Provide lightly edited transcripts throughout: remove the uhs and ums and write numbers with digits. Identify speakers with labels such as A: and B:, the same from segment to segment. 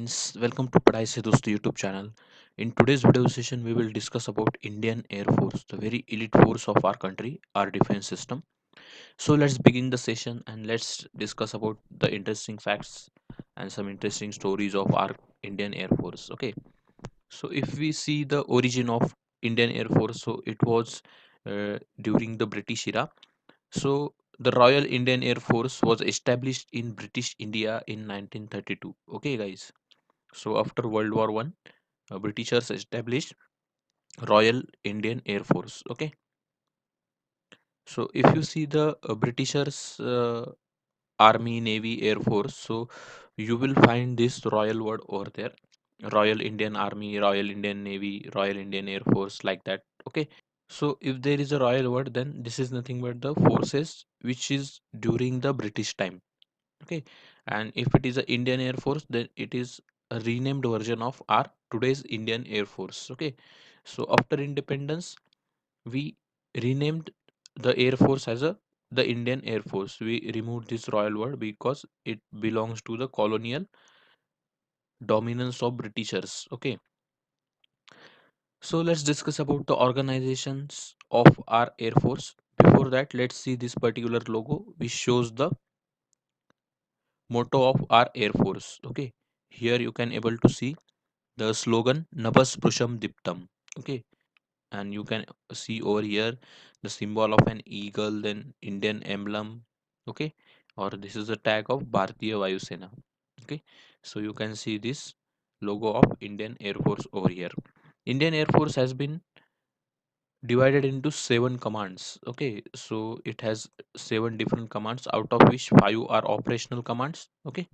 A: friends, welcome to Padai Se Dosto YouTube channel. In today's video session, we will discuss about Indian Air Force, the very elite force of our country, our defense system. So let's begin the session and let's discuss about the interesting facts and some interesting stories of our Indian Air Force. Okay, so if we see the origin of Indian Air Force, so it was during the British era. So the Royal Indian Air Force was established in British India in 1932. Okay, guys. So after World War One, Britishers established Royal Indian Air Force. Okay, so if you see the Britishers Army, Navy, Air Force, so you will find this royal word over there. Royal Indian Army, Royal Indian Navy, Royal Indian Air Force, like that. Okay, so if there is a royal word, then this is nothing but the forces which is during the British time. Okay, and if it is a Indian Air Force, then it is a renamed version of our today's Indian Air Force. Okay, so after independence we renamed the Air Force as a the Indian Air Force. We removed this royal word because it belongs to the colonial dominance of Britishers. Okay, so let's discuss about the organizations of our Air Force. Before that, let's see this particular logo which shows the motto of our Air Force. Okay, here you can able to see the slogan Nabas Prusham Diptam. Okay, and you can see over here the symbol of an eagle, then Indian emblem. Okay, or this is the tag of Bharatiya Vayu Sena. Okay, so you can see this logo of Indian Air Force over here. Indian Air Force has been divided into seven commands. Okay, so it has seven different commands, out of which five are operational commands. Okay,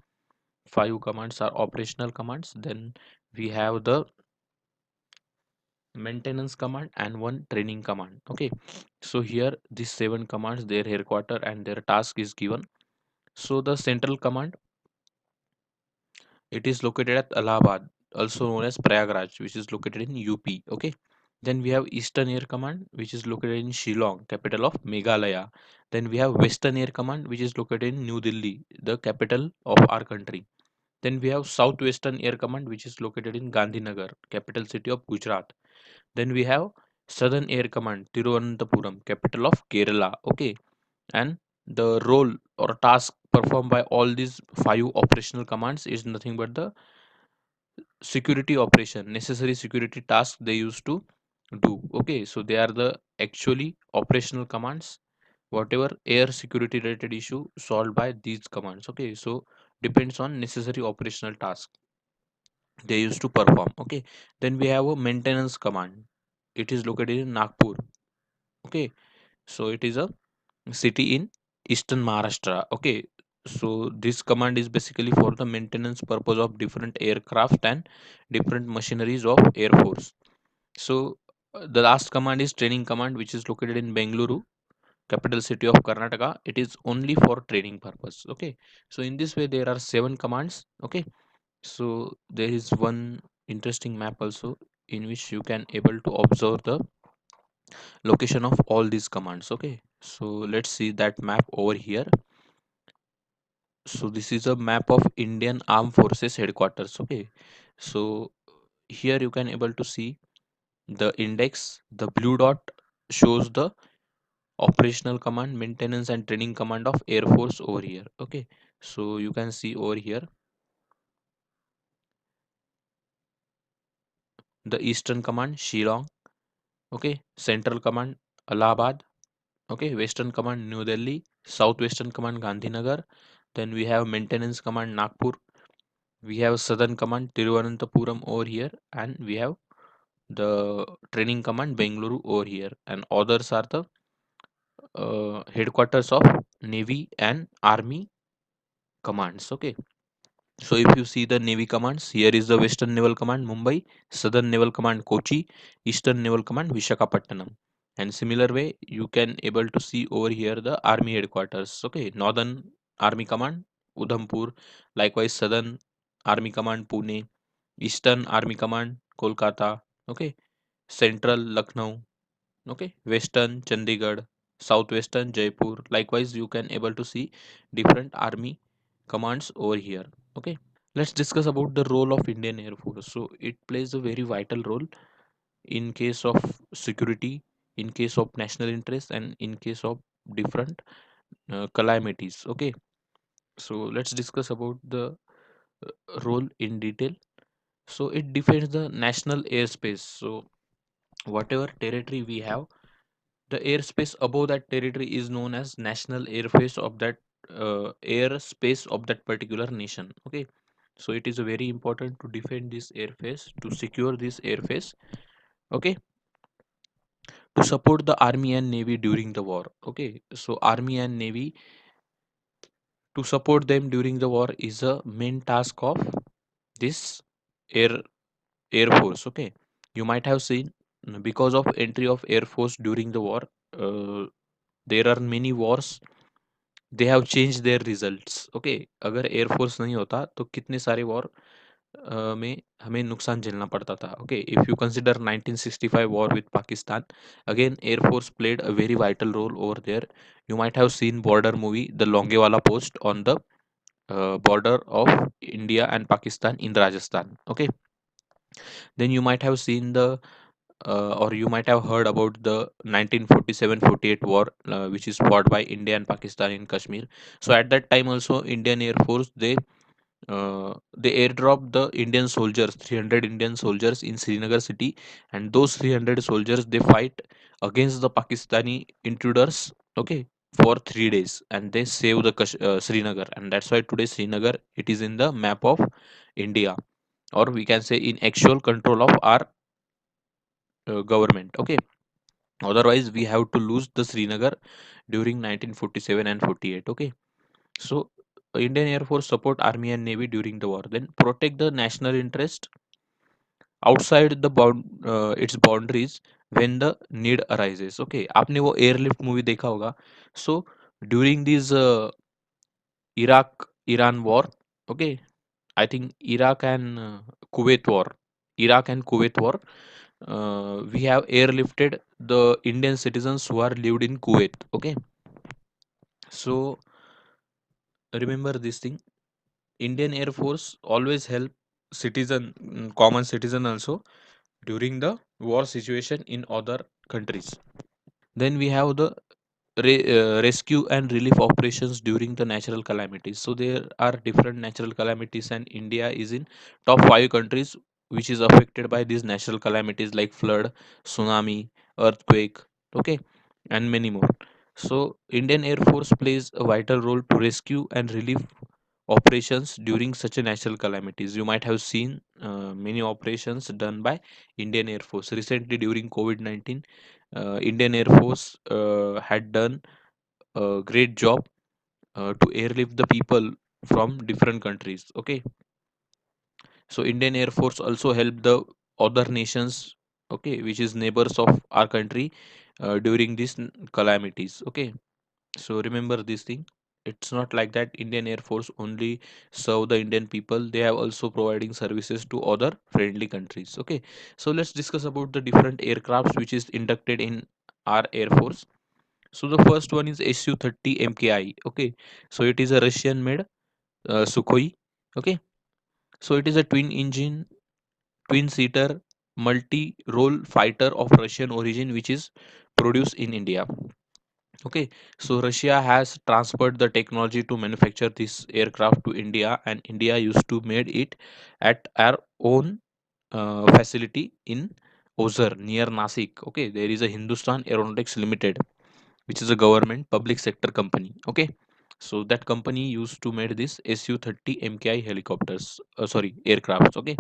A: five commands are operational commands. Then we have the maintenance command and one training command. Okay, so here these seven commands, their headquarter and their task is given. So the central command, it is located at Allahabad, also known as Prayagraj, which is located in UP. Okay, then we have Eastern Air Command, which is located in Shillong, capital of Meghalaya. Then we have Western Air Command, which is located in New Delhi, the capital of our country. Then we have Southwestern Air Command, which is located in Gandhinagar, capital city of Gujarat. Then we have Southern Air Command, Tiruvananthapuram, capital of Kerala. Okay, and the role or task performed by all these five operational commands is nothing but the security operation, necessary security tasks they used to do. Okay, so they are the actually operational commands. Whatever air security related issue solved by these commands. Okay, so depends on necessary operational task they used to perform. Okay, then we have a maintenance command. It is located in Nagpur. Okay, so it is a city in eastern Maharashtra. Okay, so this command is basically for the maintenance purpose of different aircraft and different machineries of Air Force. So the last command is training command, which is located in Bengaluru, capital city of Karnataka. It is only for training purpose. Okay, so in this way there are seven commands. Okay, so there is one interesting map also in which you can able to observe the location of all these commands. Okay, so let's see that map over here. So this is a map of Indian Armed Forces headquarters. Okay, so here you can able to see the index. The blue dot shows the operational command, maintenance and training command of Air Force over here. Okay, so you can see over here the eastern command Shillong. Okay, central command Allahabad. Okay, western command New Delhi, southwestern command Gandhinagar. Then we have maintenance command Nagpur. We have southern command Tiruvananthapuram over here, and we have the training command Bengaluru over here, and others are the headquarters of Navy and Army commands. Okay, so if you see the Navy commands, here is the Western Naval Command Mumbai, Southern Naval Command Kochi, Eastern Naval Command Vishakhapatnam. And similar way you can able to see over here the Army headquarters. Okay, Northern Army Command Udhampur, likewise Southern Army Command Pune, Eastern Army Command Kolkata. Okay, Central Lucknow. Okay, Western Chandigarh, Southwestern Jaipur. Likewise you can able to see different army commands over here. Okay, Let's discuss about the role of Indian Air Force. So it plays a very vital role in case of security, in case of national interest, and in case of different calamities. Okay, so let's discuss about the role in detail. So it defends the national airspace. So whatever territory we have, the airspace above that territory is known as national airspace of that airspace of that particular nation. Okay, so it is very important to defend this airspace, to secure this airspace. Okay, to support the army and navy during the war. Okay, so army and navy, to support them during the war is a main task of this air air force. Okay, you might have seen, because of entry of air force during the war, uh, there are many wars, they have changed their results. Okay, अगर air force नहीं होता तो कितने सारे war में हमें नुकसान झेलना पड़ता था. Okay, if you consider 1965 war with Pakistan, again air force played a very vital role over there. You might have seen border movie, the Longewala post on the border of India and Pakistan in Rajasthan. Okay, then you might have seen the or you might have heard about the 1947-48 war, which is fought by India and Pakistan in Kashmir. So at that time also, Indian Air Force, they airdropped the Indian soldiers, 300 Indian soldiers in Srinagar city, and those 300 soldiers, they fight against the Pakistani intruders. Okay, for 3 days, and they save the Srinagar, and that's why today Srinagar, it is in the map of India, or we can say in actual control of our government. Okay, otherwise we have to lose the Srinagar during 1947 and 48. Okay, so Indian Air Force support army and navy during the war, then protect the national interest outside the its boundaries when the need arises. Okay, आपने वो airlift movie देखा होगा. So during this Iraq Iran war, okay, I think Iraq and Kuwait war, Iraq and Kuwait war, we have airlifted the Indian citizens who are lived in Kuwait. Okay, so remember this thing. Indian Air Force always help citizen, common citizen also during the war situation in other countries. Then we have the rescue and relief operations during the natural calamities. So there are different natural calamities, and India is in top 5 countries which is affected by these natural calamities like flood, tsunami, earthquake. Okay, and many more. So Indian Air Force plays a vital role to rescue and relief operations during such a natural calamities. You might have seen many operations done by Indian Air Force recently during COVID-19. Indian Air Force had done a great job to airlift the people from different countries. Okay, so Indian Air Force also helped the other nations, okay, which is neighbors of our country, during these calamities. Okay, so remember this thing. It's not like that Indian Air Force only serve the Indian people. They have also providing services to other friendly countries. Okay, so let's discuss about the different aircrafts which is inducted in our Air Force. So the first one is Su-30 MKI. Okay, so it is a Russian made Sukhoi. Okay, so it is a twin engine, twin seater, multi role fighter of Russian origin which is produced in India. Okay, so Russia has transferred the technology to manufacture this aircraft to India, and India used to made it at our own facility in Ozar near Nasik. Okay, there is a Hindustan Aeronautics Limited, which is a government public sector company. Okay, so that company used to made this Su-30 MKI helicopters. Sorry, aircrafts. Okay,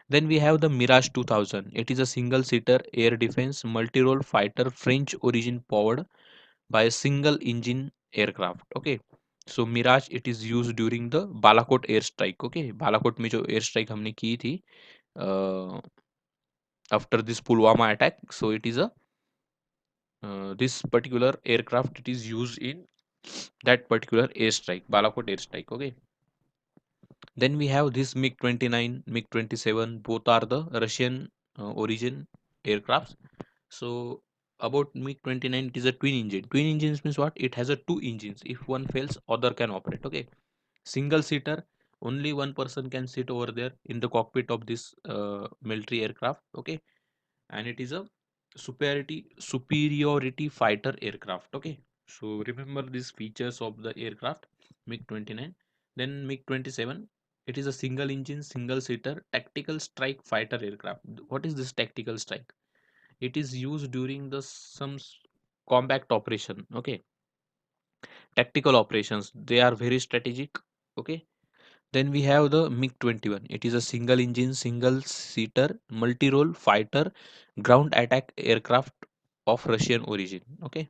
A: then we have the Mirage 2000. It is a single seater air defense multi role fighter, French origin, powered by a single engine aircraft. Okay, so Mirage, it is used during the Balakot airstrike. Okay, Balakot में जो airstrike हमने की थी after this Pulwama attack, so it is a this particular aircraft, it is used in that particular airstrike, Balakot airstrike. Okay, then we have this MiG-29, MiG-27, both are the Russian origin aircrafts. So about MiG-29, it is a twin engine. Twin engines means what? It has a two engines. If one fails, other can operate. Okay, single seater Only one person can sit over there in the cockpit of this military aircraft. Okay, and it is a superiority fighter aircraft. Okay, so remember these features of the aircraft. MiG 29, then MiG 27. It is a single engine, single seater tactical strike fighter aircraft. What is this tactical strike? It is used during the combat operation. Okay, tactical operations, they are very strategic. Okay, then we have the MiG 21. It is a single engine, single seater, multi role fighter ground attack aircraft of Russian origin. Okay,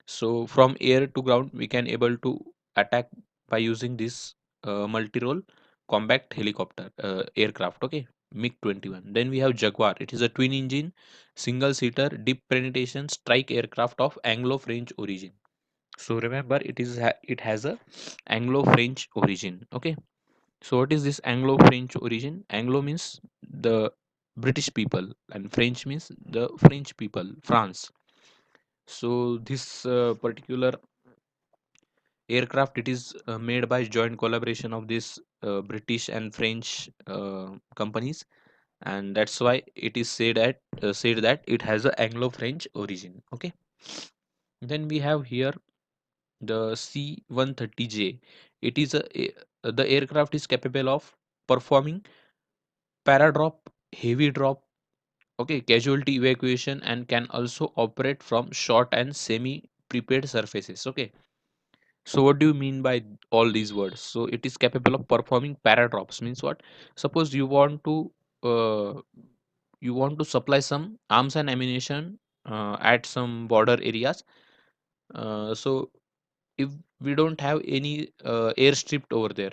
A: so from air to ground, we can able to attack by using this multi role combat helicopter aircraft. Okay, MiG 21. Then we have Jaguar. It is a twin engine, single seater, deep penetration strike aircraft of Anglo French origin. So remember, it has a Anglo French origin. Okay, so what is this Anglo-French origin? Anglo means the British people and French means the French people, France. So this particular aircraft, it is made by joint collaboration of this British and French companies, and that's why it is said that it has a Anglo-French origin. Okay. Then we have here the C-130J. It is the aircraft is capable of performing paradrop, heavy drop, okay, casualty evacuation, and can also operate from short and semi prepared surfaces. Okay, so what do you mean by all these words? So it is capable of performing paradrops. Means what? Suppose uh, you want to supply some arms and ammunition at some border areas. So if we don't have any airstrip over there,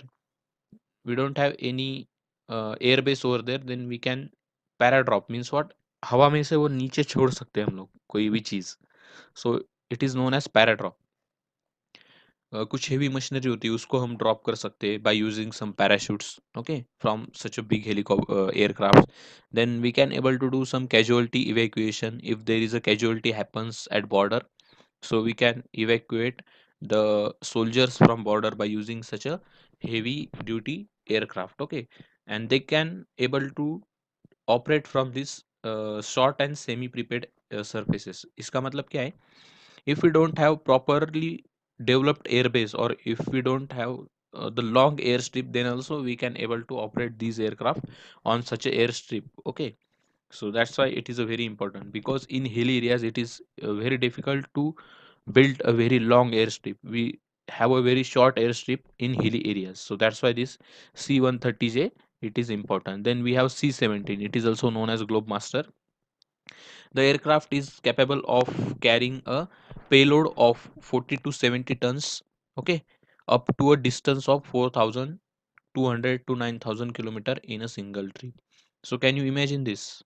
A: we don't have any air base over there, then we can paradrop means what, हवा में से वो नीचे छोड़ सकते हैं हम लोग कोई भी चीज़. So it is known as paradrop. कुछ हेवी मशीनरी होती है उसको हम ड्रॉप कर सकते हैं by using some parachutes. Okay, from such a big helicopter aircraft. Then we can able to do some casualty evacuation if there is a casualty happens at border. So we can evacuate the soldiers from border by using such a heavy duty aircraft. Okay, and they can able to operate from this short and semi prepared surfaces. इसका मतलब क्या है? If we don't have properly developed airbase, or if we don't have the long airstrip, then also we can able to operate these aircraft on such a airstrip. Okay, so that's why it is a very important, because in hilly areas it is very difficult to build a very long airstrip. We have a very short airstrip in hilly areas, so that's why this C-130J, it is important. Then we have C-17. It is also known as Globemaster. The aircraft is capable of carrying a payload of 40 to 70 tons. Okay, up to a distance of 4,200 to 9,000 kilometer in a single trip. So can you imagine this?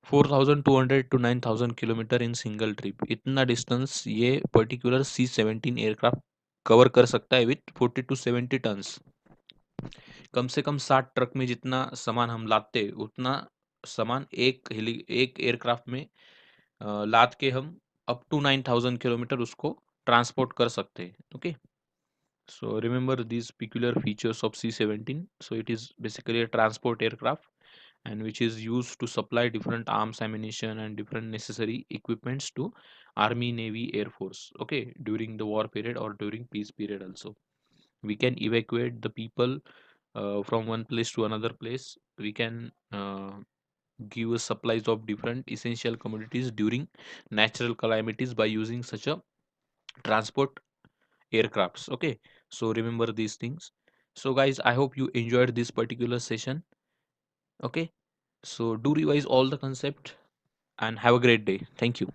A: 4,200 to 9,000 kilometre in single trip, इतना distance ये particular C-17 aircraft cover कर सकता है with 40 to 70 turns. कम से कम 60 truck में जितना सामान हम लाते उतना सामान एक एयरक्राफ्ट में लाद के हम अप टू 9,000 किलोमीटर उसको ट्रांसपोर्ट कर सकते हैं. Okay, so remember these peculiar features of C-17. So it is basically a transport aircraft, and which is used to supply different arms, ammunition, and different necessary equipments to Army, Navy, Air Force. Okay, during the war period or during peace period also. We can evacuate the people from one place to another place. We can give us supplies of different essential commodities during natural calamities by using such a transport aircrafts. Okay, so remember these things. So guys, I hope you enjoyed this particular session. Okay, so do revise all the concept and have a great day. Thank you.